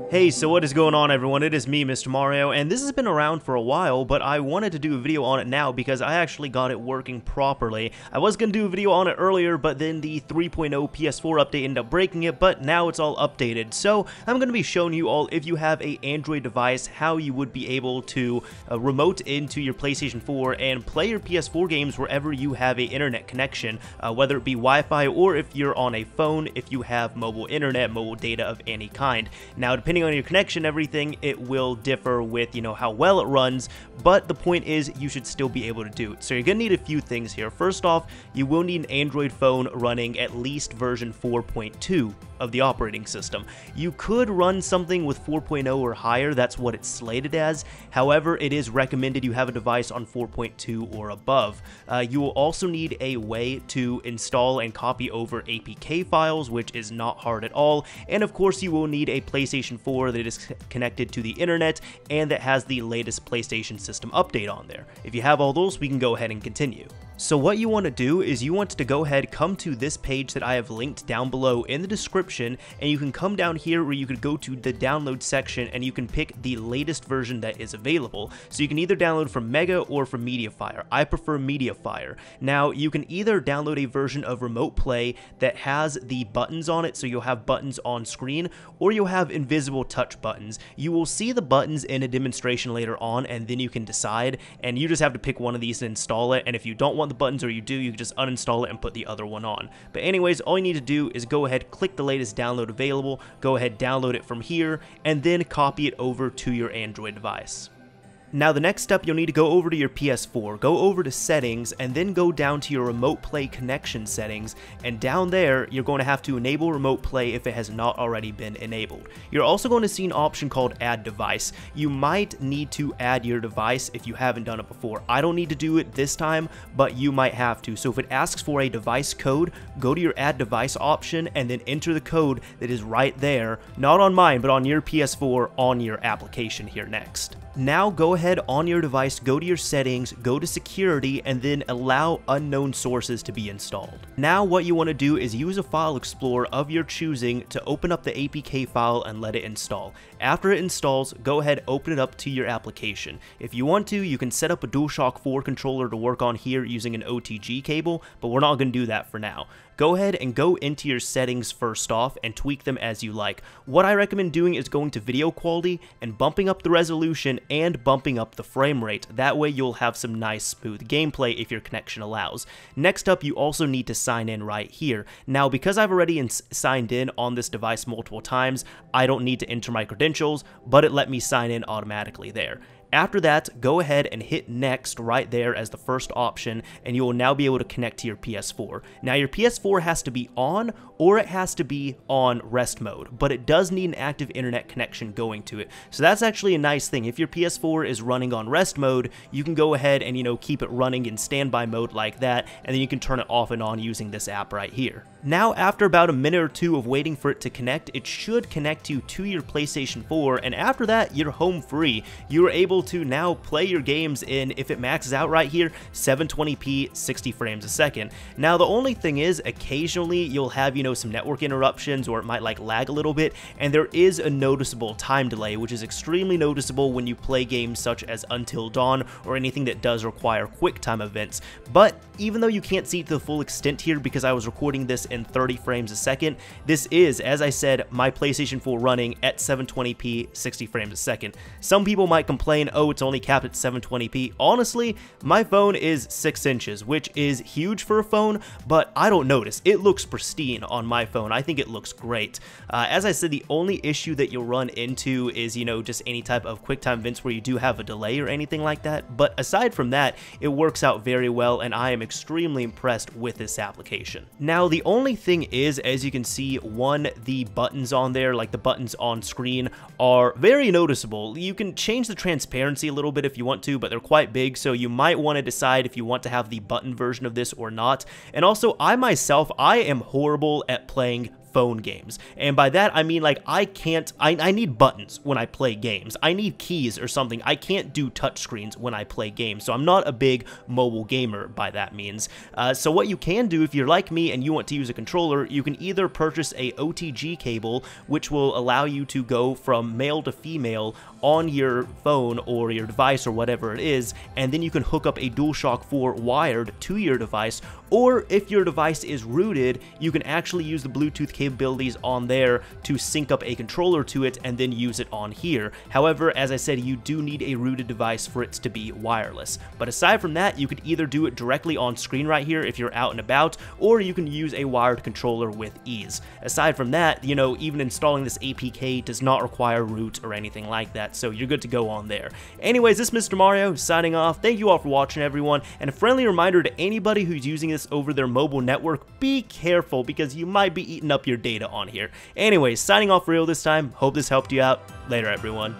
Hey, so what is going on, everyone? It is me, Mr. Mario, and this has been around for a while, but I wanted to do a video on it now because I actually got it working properly. I was going to do a video on it earlier, but then the 3.0 PS4 update ended up breaking it, but now it's all updated. So I'm going to be showing you all, if you have an Android device, how you would be able to remote into your PlayStation 4 and play your PS4 games wherever you have an internet connection, whether it be Wi-Fi or if you're on a phone, if you have mobile internet, mobile data of any kind. Now, depending on your connection, everything, it will differ with, how well it runs, but the point is you should still be able to do it. So you're gonna need a few things here. First off, you will need an Android phone running at least version 4.2 of the operating system. You could run something with 4.0 or higher, that's what it's slated as. However, it is recommended you have a device on 4.2 or above. You will also need a way to install and copy over APK files, which is not hard at all. And of course, you will need a PlayStation 4 that is connected to the internet and that has the latest PlayStation system update on there. If you have all those, we can go ahead and continue. So what you want to do is you want to go ahead, come to this page that I have linked down below in the description, and you can come down here where you could go to the download section and you can pick the latest version that is available. So you can either download from Mega or from MediaFire. I prefer MediaFire. Now you can either download a version of Remote Play that has the buttons on it, so you'll have buttons on screen, or you'll have invisible touch buttons. You will see the buttons in a demonstration later on, and then you can decide, and you just have to pick one of these and install it. And if you don't want the buttons, or you do, you can just uninstall it and put the other one on. But anyways, all you need to do is go ahead, click the latest download available, go ahead, download it from here, and then copy it over to your Android device. Now the next step, you'll need to go over to your PS4, go over to settings, and then go down to your remote play connection settings, and down there you're going to have to enable remote play if it has not already been enabled. You're also going to see an option called add device. You might need to add your device if you haven't done it before. I don't need to do it this time, but you might have to. So if it asks for a device code, go to your add device option and then enter the code that is right there, not on mine, but on your PS4 on your application here next. Now go ahead on your device, go to your settings, go to security, and then allow unknown sources to be installed. Now what you want to do is use a file explorer of your choosing to open up the APK file and let it install. After it installs, go ahead, open it up to your application. If you want to, you can set up a DualShock 4 controller to work on here using an OTG cable, but we're not going to do that for now. Go ahead and go into your settings first off and tweak them as you like. What I recommend doing is going to video quality and bumping up the resolution and bumping up the frame rate. That way you'll have some nice smooth gameplay if your connection allows. Next up, you also need to sign in right here. Now because I've already signed in on this device multiple times, I don't need to enter my credentials, but it let me sign in automatically there. After that, go ahead and hit next right there as the first option, and you will now be able to connect to your PS4. Now your PS4 has to be on, or it has to be on rest mode, but it does need an active internet connection going to it. So that's actually a nice thing. If your PS4 is running on rest mode, you can go ahead and keep it running in standby mode like that, and then you can turn it off and on using this app right here. Now after about a minute or two of waiting for it to connect, it should connect you to your PlayStation 4, and after that you're home free. You're able to now play your games in, if it maxes out right here, 720p 60 frames a second. Now the only thing is, occasionally you'll have some network interruptions, or it might lag a little bit, and there is a noticeable time delay, which is extremely noticeable when you play games such as Until Dawn or anything that does require QuickTime events. But even though you can't see it to the full extent here because I was recording this in 30 frames a second, this is, as I said, my PlayStation 4 running at 720p 60 frames a second. Some people might complain, oh, it's only capped at 720p. Honestly, my phone is 6 inches, which is huge for a phone, but I don't notice. It looks pristine on my phone. I think it looks great. As I said, the only issue that you'll run into is, just any type of QuickTime events where you do have a delay or anything like that. But aside from that, it works out very well, and I am extremely impressed with this application. Now, the only thing is, as you can see, the buttons on there, like the buttons on screen, are very noticeable. You can change the transparency a little bit if you want to, but they're quite big, so you might want to decide if you want to have the button version of this or not. And also, I myself, I am horrible at playing phone games. And by that, I mean, like, I need buttons when I play games. I need keys or something. I can't do touchscreens when I play games, so I'm not a big mobile gamer by that means. So what you can do, if you're like me and you want to use a controller, you can either purchase a OTG cable, which will allow you to go from male to female on your phone or your device or whatever it is, and then you can hook up a DualShock 4 wired to your device, or if your device is rooted, you can actually use the Bluetooth capabilities on there to sync up a controller to it and then use it on here. However, as I said, you do need a rooted device for it to be wireless. But aside from that, you could either do it directly on screen right here if you're out and about, or you can use a wired controller with ease. Aside from that, you know, even installing this APK does not require root or anything like that, so you're good to go on there. Anyways, this is Mr. Mario signing off. Thank you all for watching, everyone, and a friendly reminder to anybody who's using this over their mobile network, be careful because you might be eating up your data on here. Anyways, signing off for real this time. Hope this helped you out. Later, everyone.